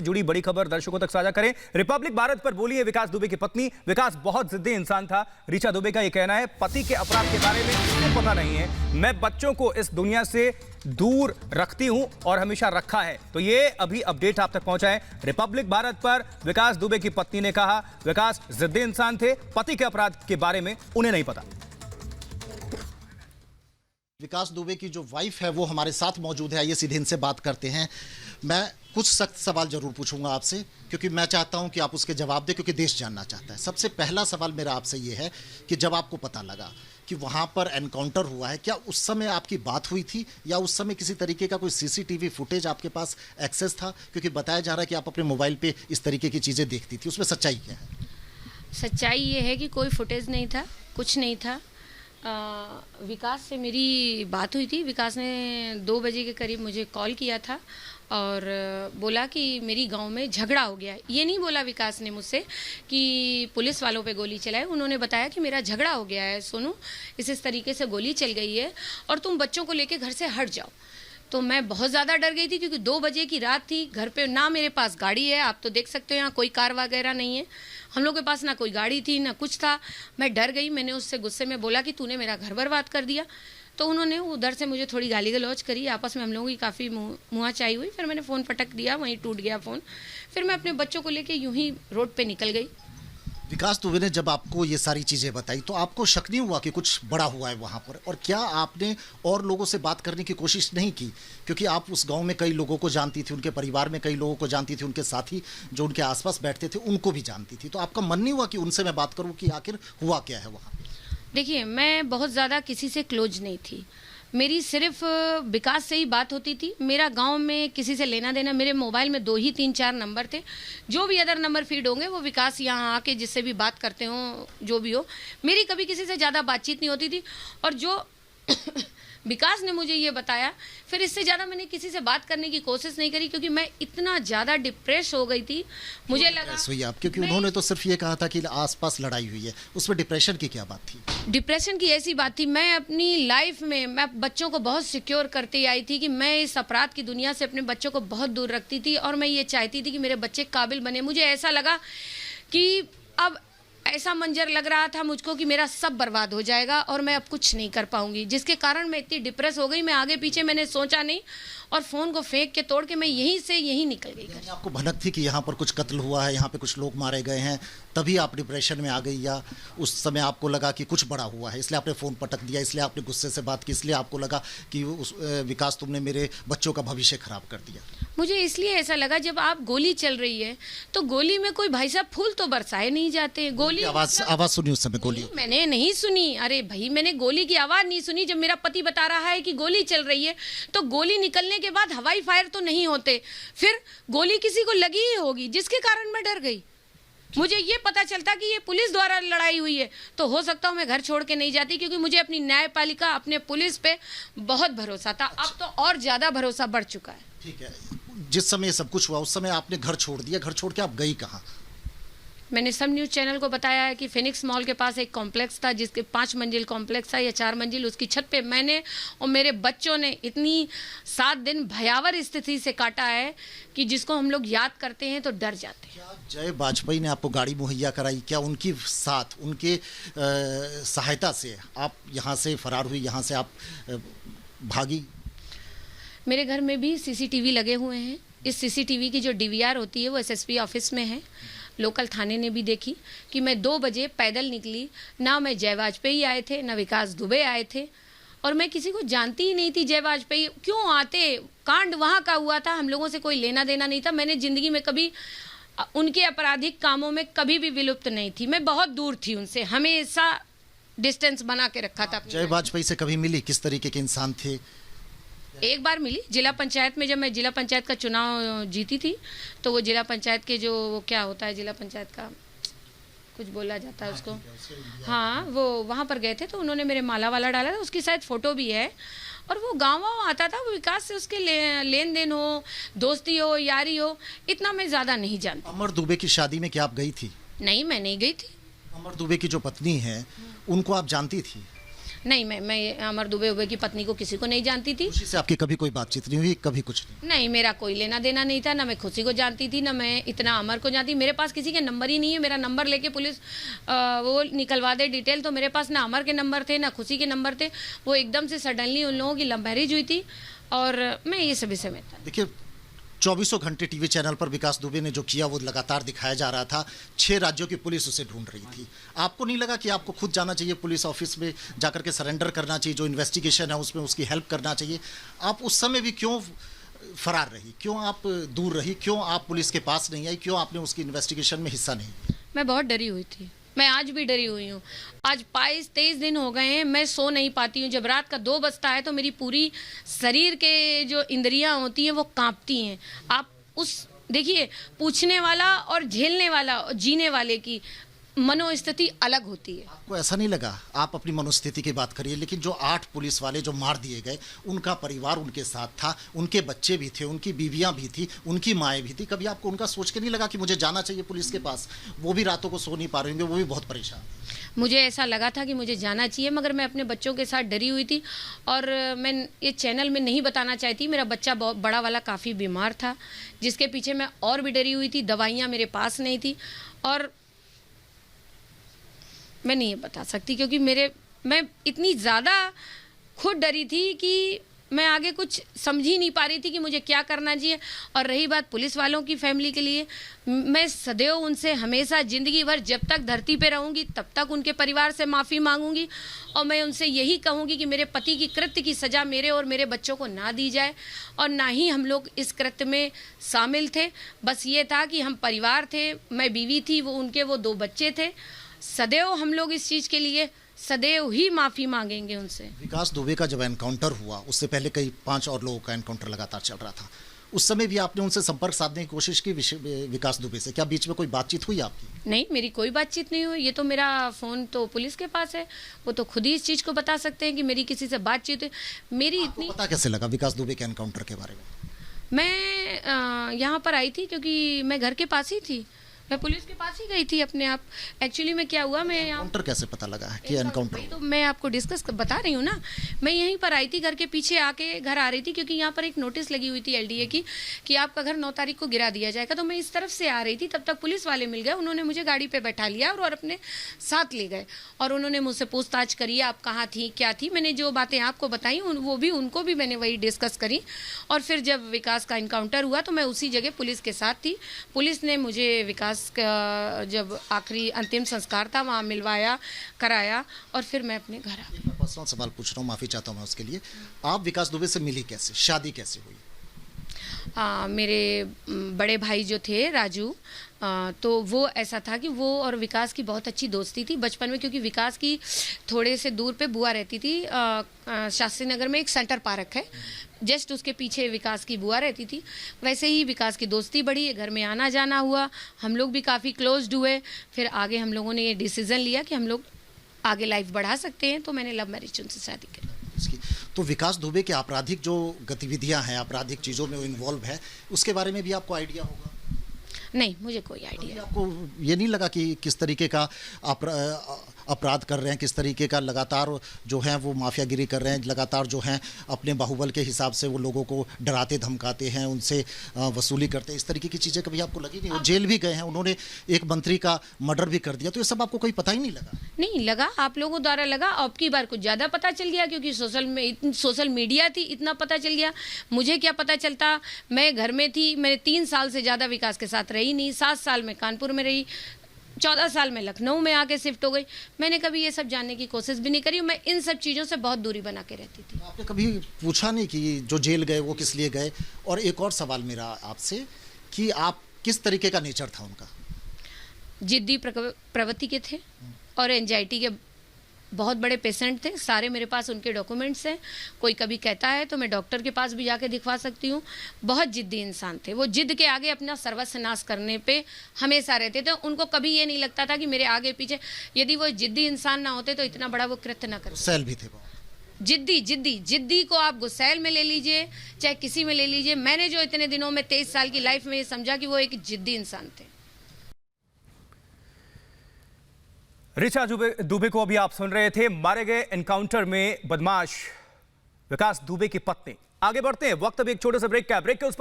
जुड़ी बड़ी खबर दर्शकों तक साझा करें। रिपब्लिक भारत पर बोली है विकास दुबे की पत्नी। विकास बहुत जिद्दी इंसान था। ऋचा दुबे का यह कहना है पति के अपराध के बारे में मुझे पता नहीं है, मैं बच्चों को इस दुनिया से दूर रखती हूं और हमेशा रखा है। तो ये अभी अपडेट आप तक पहुंचा है रिपब्लिक भारत पर। विकास दुबे की पत्नी ने कहा विकास जिद्दी इंसान थे, पति के अपराध के बारे में उन्हें नहीं पता। विकास दुबे की जो वाइफ है वो हमारे साथ मौजूद है। आइए सीधे इनसे बात करते हैं। मैं कुछ सख्त सवाल जरूर पूछूंगा आपसे, क्योंकि मैं चाहता हूं कि आप उसके जवाब दें, क्योंकि देश जानना चाहता है। सबसे पहला सवाल मेरा आपसे ये है कि जब आपको पता लगा कि वहां पर एनकाउंटर हुआ है, क्या उस समय आपकी बात हुई थी या उस समय किसी तरीके का कोई सीसीटीवी फुटेज आपके पास एक्सेस था? क्योंकि बताया जा रहा है कि आप अपने मोबाइल पे इस तरीके की चीज़ें देखती थी, उसमें सच्चाई क्या है? सच्चाई ये है कि कोई फुटेज नहीं था, कुछ नहीं था। विकास से मेरी बात हुई थी। विकास ने 2 बजे के करीब मुझे कॉल किया था और बोला कि मेरी गांव में झगड़ा हो गया। ये नहीं बोला विकास ने मुझसे कि पुलिस वालों पे गोली चलाए। उन्होंने बताया कि मेरा झगड़ा हो गया है सोनू, इस तरीके से गोली चल गई है और तुम बच्चों को लेके घर से हट जाओ। तो मैं बहुत ज़्यादा डर गई थी, क्योंकि 2 बजे की रात थी। घर पे ना मेरे पास गाड़ी है, आप तो देख सकते हो यहाँ कोई कार वगैरह नहीं है। हम लोग के पास ना कोई गाड़ी थी ना कुछ था। मैं डर गई। मैंने उससे गुस्से में बोला कि तूने मेरा घर बर्बाद कर दिया। तो उन्होंने उधर से मुझे थोड़ी गाली गलौज करी। आपस में हम लोगों की काफ़ी मुहाचाई हुई। फिर मैंने फ़ोन पटक दिया, वहीं टूट गया फ़ोन। फिर मैं अपने बच्चों को लेके यूं ही रोड पे निकल गई। विकास दुबे ने जब आपको ये सारी चीज़ें बताई तो आपको शक नहीं हुआ कि कुछ बड़ा हुआ है वहाँ पर? और क्या आपने और लोगों से बात करने की कोशिश नहीं की? क्योंकि आप उस गांव में कई लोगों को जानती थी, उनके परिवार में कई लोगों को जानती थी, उनके साथी जो उनके आसपास बैठते थे उनको भी जानती थी। तो आपका मन नहीं हुआ कि उनसे मैं बात करूँ कि आखिर हुआ क्या है वहाँ? देखिए, मैं बहुत ज़्यादा किसी से क्लोज नहीं थी। मेरी सिर्फ विकास से ही बात होती थी। मेरा गांव में किसी से लेना देना, मेरे मोबाइल में 2 ही 3-4 नंबर थे। जो भी अदर नंबर फीड होंगे वो विकास यहाँ आके जिससे भी बात करते हो, जो भी हो। मेरी कभी किसी से ज़्यादा बातचीत नहीं होती थी। और जो विकास ने मुझे ये बताया, फिर इससे ज़्यादा मैंने किसी से बात करने की कोशिश नहीं करी, क्योंकि मैं इतना ज़्यादा डिप्रेस हो गई थी। मुझे लगा हुई आप, क्योंकि उन्होंने तो सिर्फ ये कहा था कि आसपास लड़ाई हुई है, उसमें डिप्रेशन की क्या बात थी? डिप्रेशन की ऐसी बात थी, मैं अपनी लाइफ में मैं बच्चों को बहुत सिक्योर करते आई थी कि मैं इस अपराध की दुनिया से अपने बच्चों को बहुत दूर रखती थी और मैं ये चाहती थी कि मेरे बच्चे काबिल बने। मुझे ऐसा लगा कि अब ऐसा मंजर लग रहा था मुझको कि मेरा सब बर्बाद हो जाएगा और मैं अब कुछ नहीं कर पाऊंगी, जिसके कारण मैं इतनी डिप्रेस हो गई। मैं आगे पीछे मैंने सोचा नहीं और फ़ोन को फेंक के तोड़ के मैं यहीं से यहीं निकल गई। आपको भनक थी कि यहाँ पर कुछ कत्ल हुआ है, यहाँ पे कुछ लोग मारे गए हैं, तभी आप डिप्रेशन में आ गई? या उस समय आपको लगा कि कुछ बड़ा हुआ है इसलिए आपने फ़ोन पटक दिया, इसलिए आपने गुस्से से बात की, इसलिए आपको लगा कि विकास तुमने मेरे बच्चों का भविष्य खराब कर दिया? मुझे इसलिए ऐसा लगा, जब आप गोली चल रही है तो गोली में कोई भाई साहब फूल तो बरसाए नहीं जाते। गोली आवाज़ सुनी उस समय? गोली मैंने नहीं सुनी। अरे भाई, मैंने गोली की आवाज़ नहीं सुनी। जब मेरा पति बता रहा है कि गोली चल रही है तो गोली निकलने के बाद हवाई फायर तो नहीं होते, फिर गोली किसी को लगी ही होगी, जिसके कारण मैं डर गई। मुझे ये पता चलता कि ये पुलिस द्वारा लड़ाई हुई है तो हो सकता हूँ मैं घर छोड़ के नहीं जाती, क्योंकि मुझे अपनी न्यायपालिका, अपने पुलिस पे बहुत भरोसा था। अब तो और ज़्यादा भरोसा बढ़ चुका है। ठीक है, जिस समय ये सब कुछ हुआ उस समय आपने घर छोड़ दिया, घर छोड़ के आप गई कहाँ? मैंने सब न्यूज़ चैनल को बताया है कि फिनिक्स मॉल के पास एक कॉम्प्लेक्स था, जिसके 5 मंजिल कॉम्प्लेक्स था या 4 मंजिल, उसकी छत पे मैंने और मेरे बच्चों ने इतनी 7 दिन भयावह स्थिति से काटा है कि जिसको हम लोग याद करते हैं तो डर जाते हैं। क्या जय वाजपेयी ने आपको गाड़ी मुहैया कराई? क्या उनकी साथ, उनके सहायता से आप यहाँ से फरार हुई, यहाँ से आप भागी? मेरे घर में भी CCTV लगे हुए हैं। इस CCTV की जो DVR होती है वो SSP ऑफिस में है। लोकल थाने ने भी देखी कि मैं 2 बजे पैदल निकली। ना मैं जय वाजपेयी आए थे, ना विकास दुबे आए थे, और मैं किसी को जानती ही नहीं थी। जय वाजपेयी क्यों आते? कांड वहाँ का हुआ था, हम लोगों से कोई लेना देना नहीं था। मैंने ज़िंदगी में कभी उनके आपराधिक कामों में कभी भी विलुप्त नहीं थी। मैं बहुत दूर थी उनसे, हमेशा डिस्टेंस बना के रखा था। जय वाजपेयी से कभी मिली? किस तरीके के इंसान थे? एक बार मिली जिला पंचायत में। जब मैं जिला पंचायत का चुनाव जीती थी तो वो जिला पंचायत के जो क्या होता है, जिला पंचायत का कुछ बोला जाता है उसको, हाँ, वो वहाँ पर गए थे तो उन्होंने मेरे माला वाला डाला था, उसकी शायद फ़ोटो भी है। और वो गाँव आता था, वो विकास से उसके लेन देन हो, दोस्ती हो, यारी हो, इतना मैं ज़्यादा नहीं जानती। अमर दुबे की शादी में क्या आप गई थी? नहीं, मैं नहीं गई थी। अमर दुबे की जो पत्नी है उनको आप जानती थी? नहीं, मैं अमर दुबे की पत्नी को किसी को नहीं जानती थी। खुशी से आपकी कभी कोई बातचीत नहीं हुई, कभी कुछ नहीं? नहीं, मेरा कोई लेना देना नहीं था, ना मैं खुशी को जानती थी, ना मैं इतना अमर को जानती। मेरे पास किसी के नंबर ही नहीं है। मेरा नंबर लेके पुलिस वो निकलवा दे डिटेल, तो मेरे पास ना अमर के नंबर थे ना खुशी के नंबर थे। वो एकदम से सडनली उन लोगों की लव मैरिज हुई थी और मैं ये सभी समय था। देखिए, 24 घंटे टीवी चैनल पर विकास दुबे ने जो किया वो लगातार दिखाया जा रहा था। 6 राज्यों की पुलिस उसे ढूंढ रही थी। आपको नहीं लगा कि आपको खुद जाना चाहिए पुलिस ऑफिस में, जाकर के सरेंडर करना चाहिए, जो इन्वेस्टिगेशन है उसमें उसकी हेल्प करना चाहिए? आप उस समय भी क्यों फरार रही, क्यों आप दूर रही, क्यों आप पुलिस के पास नहीं आई, क्यों आपने उसकी इन्वेस्टिगेशन में हिस्सा नहीं लिया? मैं बहुत डरी हुई थी। मैं आज भी डरी हुई हूँ। आज 22-23 दिन हो गए हैं, मैं सो नहीं पाती हूँ। जब रात का 2 बजता है तो मेरी पूरी शरीर के जो इंद्रियां होती हैं वो कांपती हैं। आप उस देखिए, पूछने वाला और झेलने वाला और जीने वाले की मनोस्थिति अलग होती है। आपको ऐसा नहीं लगा, आप अपनी मनोस्थिति की बात करिए, लेकिन जो 8 पुलिस वाले जो मार दिए गए, उनका परिवार उनके साथ था, उनके बच्चे भी थे, उनकी बीवियां भी थी, उनकी माएँ भी थी। कभी आपको उनका सोच के नहीं लगा कि मुझे जाना चाहिए पुलिस के पास? वो भी रातों को सो नहीं पा रहे होंगे, वो भी बहुत परेशान। मुझे ऐसा लगा था कि मुझे जाना चाहिए, मगर मैं अपने बच्चों के साथ डरी हुई थी और मैं ये चैनल में नहीं बताना चाहती। मेरा बच्चा बहुत बड़ा वाला काफ़ी बीमार था, जिसके पीछे मैं और भी डरी हुई थी। दवाइयाँ मेरे पास नहीं थी और मैं नहीं बता सकती, क्योंकि मैं इतनी ज़्यादा खुद डरी थी कि मैं आगे कुछ समझ ही नहीं पा रही थी कि मुझे क्या करना चाहिए। और रही बात पुलिस वालों की फैमिली के लिए, मैं सदैव उनसे हमेशा ज़िंदगी भर जब तक धरती पे रहूँगी तब तक उनके परिवार से माफ़ी मांगूंगी और मैं उनसे यही कहूँगी कि मेरे पति की कृत्य की सज़ा मेरे और मेरे बच्चों को ना दी जाए और ना ही हम लोग इस कृत्य में शामिल थे। बस ये था कि हम परिवार थे, मैं बीवी थी, वो उनके वो 2 बच्चे थे। सदैव हम लोग इस चीज़ के लिए सदैव ही माफ़ी मांगेंगे उनसे। विकास दुबे का जब एनकाउंटर हुआ, उससे पहले कई 5 और लोगों का एनकाउंटर लगातार चल रहा था। उस समय भी आपने उनसे संपर्क साधने की कोशिश की विकास दुबे से? क्या बीच में कोई बातचीत हुई आपकी? नहीं, मेरी कोई बातचीत नहीं हुई। ये तो मेरा फ़ोन तो पुलिस के पास है, वो तो खुद ही इस चीज़ को बता सकते हैं कि मेरी किसी से बातचीत हुई। मेरी इतनी पता कैसे लगा विकास दुबे के एनकाउंटर के बारे में? मैं यहाँ पर आई थी क्योंकि मैं घर के पास ही थी, मैं पुलिस के पास ही गई थी अपने आप। एक्चुअली में क्या हुआ, मैं एनकाउंटर कैसे पता लगा है कि एनकाउंटर? तो मैं आपको डिस्कस बता रही हूँ ना। मैं यहीं पर आई थी, घर के पीछे आके घर आ रही थी, क्योंकि यहाँ पर एक नोटिस लगी हुई थी एलडीए की कि आपका घर 9 तारीख को गिरा दिया जाएगा। तो मैं इस तरफ से आ रही थी, तब तक पुलिस वाले मिल गए। उन्होंने मुझे गाड़ी पे बैठा लिया और अपने साथ ले गए और उन्होंने मुझसे पूछताछ करी, आप कहाँ थी, क्या थी। मैंने जो बातें आपको बताई वो भी उनको भी मैंने वही डिस्कस करी। और फिर जब विकास का इनकाउंटर हुआ तो मैं उसी जगह पुलिस के साथ थी। पुलिस ने मुझे विकास का जब आखिरी अंतिम संस्कार था वहाँ मिलवाया, कराया और फिर मैं अपने घर आ गई। पर्सनल सवाल पूछ रहा हूँ, माफ़ी चाहता हूँ मैं उसके लिए। आप विकास दुबे से मिली कैसे, शादी कैसे हुई? मेरे बड़े भाई जो थे राजू, तो वो ऐसा था कि वो और विकास की बहुत अच्छी दोस्ती थी बचपन में, क्योंकि विकास की थोड़े से दूर पे बुआ रहती थी। शास्त्री नगर में एक सेंटर पार्क है, जस्ट उसके पीछे विकास की बुआ रहती थी। वैसे ही विकास की दोस्ती बढ़ी, घर में आना जाना हुआ, हम लोग भी काफ़ी क्लोज्ड हुए। फिर आगे हम लोगों ने ये डिसीज़न लिया कि हम लोग आगे लाइफ बढ़ा सकते हैं, तो मैंने लव मैरिज उनसे शादी करी। तो विकास दुबे के आपराधिक जो गतिविधियां हैं, आपराधिक चीज़ों में वो इन्वॉल्व है, उसके बारे में भी आपको आइडिया होगा? नहीं, मुझे कोई आइडिया। आपको ये नहीं लगा कि किस तरीके का अपराध कर रहे हैं, किस तरीके का लगातार जो है वो माफियागिरी कर रहे हैं, लगातार जो हैं अपने बाहुबल के हिसाब से वो लोगों को डराते धमकाते हैं, उनसे वसूली करते हैं, इस तरीके की चीज़ें कभी आपको लगी नहीं? वो जेल भी गए हैं, उन्होंने एक मंत्री का मर्डर भी कर दिया, तो ये सब आपको कोई पता ही नहीं लगा? नहीं लगा, आप लोगों द्वारा लगा। अब की बार कुछ ज़्यादा पता चल गया, क्योंकि सोशल मीडिया थी, इतना पता चल गया। मुझे क्या पता चलता, मैं घर में थी। मैंने 3 साल से ज़्यादा विकास के साथ रही नहीं। 7 साल में कानपुर में रही, 14 साल में लखनऊ में आके शिफ्ट हो गई। मैंने कभी ये सब जानने की कोशिश भी नहीं करी। मैं इन सब चीज़ों से बहुत दूरी बना के रहती थी। आपने कभी पूछा नहीं कि जो जेल गए वो किस लिए गए? और एक और सवाल मेरा आपसे कि आप किस तरीके का नेचर था उनका? जिद्दी प्रवृत्ति के थे और एंजाइटी के बहुत बड़े पेशेंट थे। सारे मेरे पास उनके डॉक्यूमेंट्स हैं। कोई कभी कहता है तो मैं डॉक्टर के पास भी जाके दिखवा सकती हूँ। बहुत जिद्दी इंसान थे वो। जिद के आगे अपना सर्वस्व नाश करने पे हमेशा रहते थे। उनको कभी ये नहीं लगता था कि मेरे आगे पीछे, यदि वो जिद्दी इंसान ना होते तो इतना बड़ा वो कृत्य ना करते। गुस्सैल भी थे वो। जिद्दी को आप गुस्सैल में ले लीजिए, चाहे किसी में ले लीजिए। मैंने जो इतने दिनों में 23 साल की लाइफ में ये समझा कि वो एक जिद्दी इंसान थे। ऋचा दुबे को अभी आप सुन रहे थे। मारे गए एनकाउंटर में बदमाश विकास दुबे की पत्नी। आगे बढ़ते हैं, वक्त अभी एक छोटे से ब्रेक का। ब्रेक के उस